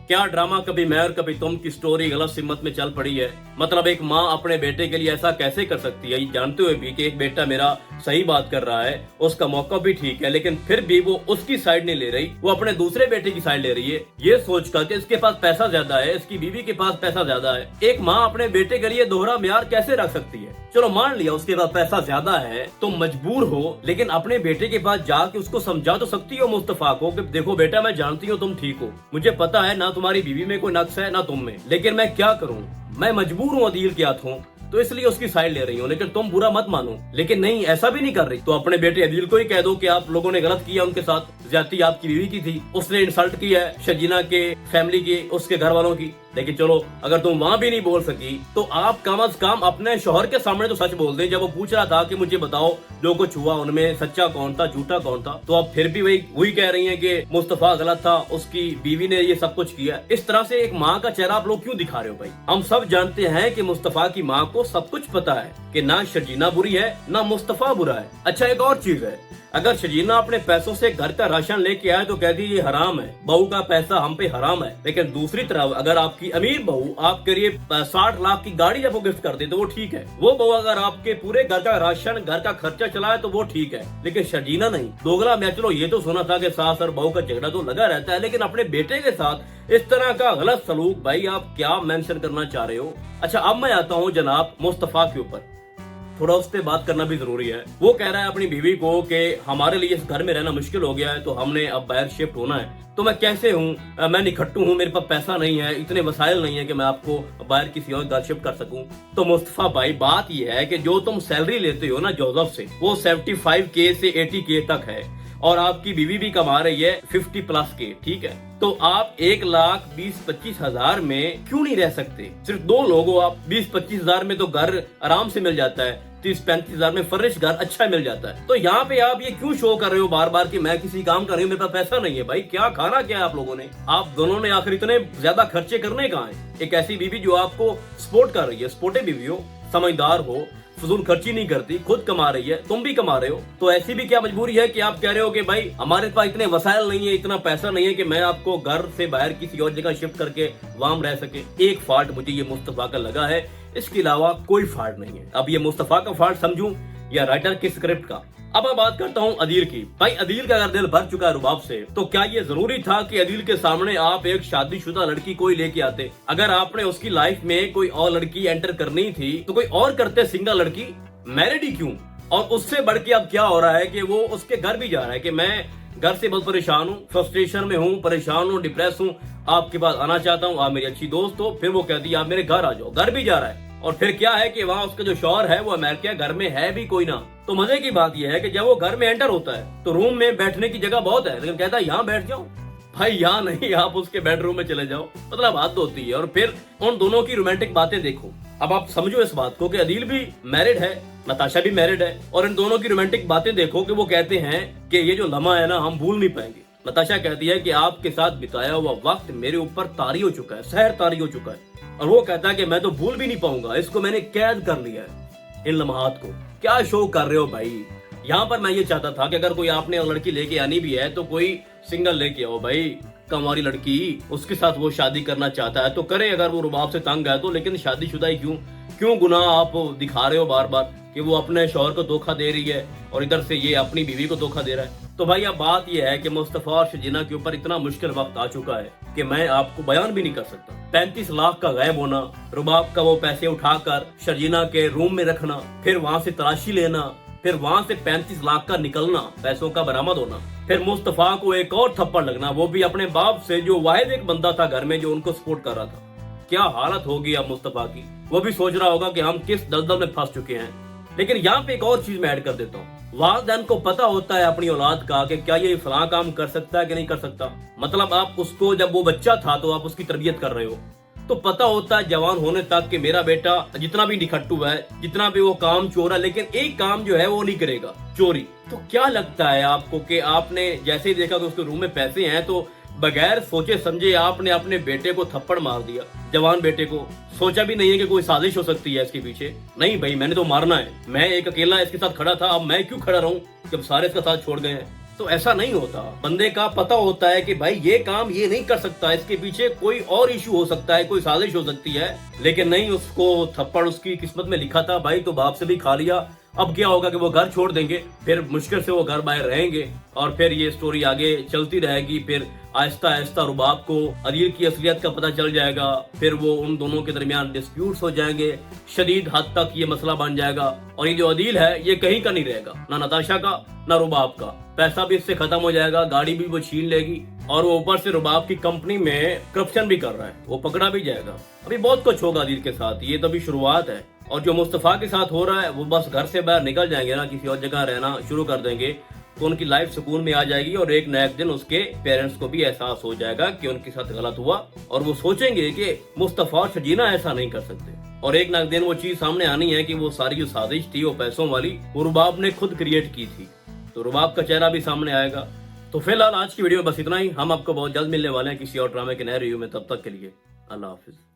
क्या ड्रामा कभी मैं और कभी तुम की स्टोरी गलत सिमत में चल पड़ी है। मतलब एक माँ अपने बेटे के लिए ऐसा कैसे कर सकती है, ये जानते हुए भी कि एक बेटा मेरा सही बात कर रहा है, उसका मौका भी ठीक है, लेकिन फिर भी वो उसकी साइड नहीं ले रही, वो अपने दूसरे बेटे की साइड ले रही है, ये सोचकर कि इसके पास पैसा ज्यादा है, इसकी बीवी के पास पैसा ज्यादा है। एक माँ अपने बेटे के लिए दोहरा म्यार कैसे रख सकती है। चलो मान लिया उसके पास पैसा ज्यादा है, तुम मजबूर हो, लेकिन अपने बेटे के पास जाके उसको समझा तो सकती हो मुस्तफा को कि देखो बेटा, मैं जानती हूँ तुम ठीक हो, मुझे पता है ना तुम्हारी बीवी में कोई नक्स है ना तुम में, लेकिन मैं क्या करूँ, मैं मजबूर हूँ अदील के हाथों, तो इसलिए उसकी साइड ले रही हूँ, लेकिन तुम बुरा मत मानो। लेकिन नहीं, ऐसा भी नहीं कर रही, तो अपने बेटे अदील को ही कह दो कि आप लोगों ने गलत किया, उनके साथ ज्यादती आपकी बीवी की थी, उसने इंसल्ट की है शजीना के फैमिली की, उसके घर वालों की। लेकिन चलो अगर तुम वहां भी नहीं बोल सकी तो आप कम अज कम अपने शौहर के सामने तो सच बोल दें। जब वो पूछ रहा था कि मुझे बताओ जो कुछ हुआ उनमें सच्चा कौन था झूठा कौन था, तो आप फिर भी वही कह रही हैं कि मुस्तफा गलत था, उसकी बीवी ने ये सब कुछ किया। इस तरह से एक माँ का चेहरा आप लोग क्यों दिखा रहे हो भाई। हम सब जानते हैं कि मुस्तफा की माँ को सब कुछ पता है कि ना शजीना बुरी है ना मुस्तफा बुरा है। अच्छा एक और चीज है, अगर शजीना अपने पैसों से घर का राशन लेके आए तो कहती ये हराम है, बहू का पैसा हम पे हराम है। लेकिन दूसरी तरफ अगर आपकी अमीर बहू आपके लिए 60 लाख की गाड़ी जब वो गिफ्ट कर दे तो वो ठीक है। वो बहू अगर आपके पूरे घर का राशन घर का खर्चा चलाए तो वो ठीक है, लेकिन शजीना नहीं। दोगला मैं चलो ये तो सुना था कि सास और बहू का झगड़ा तो लगा रहता है, लेकिन अपने बेटे के साथ इस तरह का गलत सलूक, भाई आप क्या मेंशन करना चाह रहे हो। अच्छा अब मैं आता हूँ जनाब मुस्तफा के ऊपर, थोड़ा उस पर बात करना भी जरूरी है। वो कह रहा है अपनी बीवी को कि हमारे लिए इस घर में रहना मुश्किल हो गया है तो हमने अब बाहर शिफ्ट होना है। तो मैं कैसे हूँ, मैं निखट्टू हूँ, मेरे पास पैसा नहीं है, इतने वसाइल नहीं है कि मैं आपको बाहर किसी और घर शिफ्ट कर सकूं। तो मुस्तफा भाई बात यह है कि जो तुम सैलरी लेते हो ना जोसेफ से, वो 75K से 80K तक है और आपकी बीवी भी कमा रही है 50+ के, ठीक है। तो आप 1,20,25,000 में क्यों नहीं रह सकते। सिर्फ 2 लोग हो आप, 20-25 में तो घर आराम से मिल जाता है, 30-35 में फर्निश घर अच्छा मिल जाता है। तो यहाँ पे आप ये क्यों शो कर रहे हो बार बार कि मैं किसी काम कर रही हूँ, मेरे पास पैसा नहीं है। भाई क्या खाना क्या है आप लोगों ने, आप दोनों ने आखिर इतने ज्यादा खर्चे करने कहाँ हैं। एक ऐसी बीवी जो आपको सपोर्ट कर रही है, सपोर्टिव बीवी हो, समझदार हो, फजूल खर्ची नहीं करती, खुद कमा रही है, तुम भी कमा रहे हो, तो ऐसी भी क्या मजबूरी है कि आप कह रहे हो कि भाई हमारे पास इतने वसाइल नहीं है, इतना पैसा नहीं है कि मैं आपको घर से बाहर किसी और जगह शिफ्ट करके वहां रह सके। एक फॉल्ट मुझे ये मुस्तफा का लगा है, इसके अलावा कोई फॉल्ट नहीं है। अब ये मुस्तफा का फॉल्ट समझूं या राइटर की स्क्रिप्ट का। अब मैं बात करता हूँ अदील की। भाई अदील का अगर दिल भर चुका है रुबाब से, तो क्या ये जरूरी था कि अदील के सामने आप एक शादीशुदा लड़की कोई लेके आते। अगर आपने उसकी लाइफ में कोई और लड़की एंटर करनी थी तो कोई और करते, सिंगल लड़की मैरिड ही क्यों। और उससे बढ़ के अब क्या हो रहा है कि वो उसके घर भी जा रहा है कि मैं घर से बहुत परेशान हूँ, फ्रस्ट्रेशन में हूँ, परेशान हूँ, डिप्रेस हूँ, आपके पास आना चाहता हूँ, आप मेरी अच्छी दोस्त हो। फिर वो कहती है आप मेरे घर आ जाओ, घर भी जा रहा है। और फिर क्या है कि वहाँ उसका जो शौहर है वो अमेरिका, घर में है भी कोई ना। तो मजे की बात यह है कि जब वो घर में एंटर होता है तो रूम में बैठने की जगह बहुत है, लेकिन कहता है यहाँ बैठ जाओ। भाई यहाँ नहीं, आप उसके बेडरूम में चले जाओ, मतलब हद होती है। और फिर उन दोनों की रोमांटिक बातें देखो। अब आप समझो इस बात को कि अदील भी मैरिड है, नताशा भी मैरिड है, और इन दोनों की रोमांटिक बातें देखो कि वो कहते हैं कि ये जो लम्हा है ना हम भूल नहीं पाएंगे। नताशा कहती है कि आपके साथ बिताया हुआ वक्त मेरे ऊपर तारी हो चुका है, सहर तारी हो चुका है। और वो कहता है कि मैं तो भूल भी नहीं पाऊंगा, इसको मैंने कैद कर लिया है, इन लम्हात को। क्या शो कर रहे हो भाई। यहाँ पर मैं ये चाहता था कि अगर कोई आपने लड़की लेके आनी भी है तो कोई सिंगल लेके आओ भाई, कमारी लड़की, उसके साथ वो शादी करना चाहता है तो करे, अगर वो रुबाब से तंग है तो। लेकिन शादीशुदा ही क्यों गुनाह आप दिखा रहे हो बार बार कि वो अपने शौहर को धोखा दे रही है और इधर से ये अपनी बीवी को धोखा दे रहा है। तो भाई अब बात यह है कि मुस्तफा और शजीना के ऊपर इतना मुश्किल वक्त आ चुका है कि मैं आपको बयान भी नहीं कर सकता। 35 लाख का गायब होना, रुबाब का वो पैसे उठाकर शजीना के रूम में रखना, फिर वहां से तलाशी लेना, फिर वहां से 35 लाख का निकलना, पैसों का बरामद होना, फिर मुस्तफा को एक और थप्पड़ लगना, वो भी अपने बाप से जो वाहिद एक बंदा था घर में जो उनको सपोर्ट कर रहा था। क्या हालत होगी अब मुस्तफा की। वो भी सोच रहा होगा कि हम किस दलदल में फंस चुके हैं। लेकिन यहाँ पे एक और चीज मैं ऐड कर देता हूँ, वालिदैन को पता होता है अपनी औलाद का कि क्या ये फलां काम कर सकता है कि नहीं कर सकता। मतलब आप उसको जब वो बच्चा था तो आप उसकी तरबियत कर रहे हो, तो पता होता है जवान होने तक कि मेरा बेटा जितना भी निखट्टू है, जितना भी वो काम चोर है, लेकिन एक काम जो है वो नहीं करेगा, चोरी। तो क्या लगता है आपको कि आपने जैसे ही देखा कि उसके रूम में पैसे हैं तो बगैर सोचे समझे आपने अपने बेटे को थप्पड़ मार दिया, जवान बेटे को। सोचा भी नहीं है कि कोई साजिश हो सकती है इसके पीछे। नहीं भाई मैंने तो मारना है, मैं एक अकेला इसके साथ खड़ा था, अब मैं क्यों खड़ा रहूं जब सारे इसका साथ छोड़ गए हैं। تو ایسا نہیں ہوتا. بندے کا پتا ہوتا ہے کہ بھائی یہ کام یہ نہیں کر سکتا, اس کے پیچھے کوئی اور ایشو ہو سکتا ہے, کوئی سازش ہو سکتی ہے. لیکن نہیں, اس کو تھپڑ اس کی قسمت میں لکھا تھا بھائی, تو باپ سے بھی کھا لیا. اب کیا ہوگا کہ وہ گھر چھوڑ دیں گے, پھر مشکل سے وہ گھر باہر رہیں گے, اور پھر یہ سٹوری آگے چلتی رہے گی. پھر آہستہ آہستہ رباب کو عدیل کی اصلیت کا پتہ چل جائے گا, پھر وہ ان دونوں کے درمیان ڈسپیوٹس ہو جائیں گے, شدید حد تک یہ مسئلہ بن جائے گا, اور یہ جو عدیل ہے یہ کہیں کا نہیں رہے گا, نہ نتاشا کا نہ رباب کا. پیسہ بھی اس سے ختم ہو جائے گا, گاڑی بھی وہ چھین لے گی, اور وہ اوپر سے رباب کی کمپنی میں کرپشن بھی کر رہا ہے, وہ پکڑا بھی جائے گا. ابھی بہت کچھ ہوگا عدیل کے ساتھ, یہ تو ابھی شروعات ہے. اور جو مصطفیٰ کے ساتھ ہو رہا ہے, وہ بس گھر سے باہر نکل جائیں گے نا, کسی اور جگہ رہنا شروع کر دیں گے, تو ان کی لائف سکون میں آ جائے گی. اور ایک نہ ایک دن اس کے پیرنٹس کو بھی احساس ہو جائے گا کہ ان کے ساتھ غلط ہوا, اور وہ سوچیں گے کہ مصطفیٰ اور شجینہ ایسا نہیں کر سکتے. اور ایک نہ ایک دن وہ چیز سامنے آنی ہے کہ وہ ساری جو سازش تھی وہ پیسوں والی, وہ رباب نے خود کریٹ کی تھی. تو رباب کا چہرہ بھی سامنے آئے گا. تو فی الحال آج کی ویڈیو میں بس اتنا ہی. ہم آپ کو بہت جلد ملنے والے ہیں کسی اور ڈرامے کے نئے ریویو میں. تب تک کے لیے اللہ حافظ.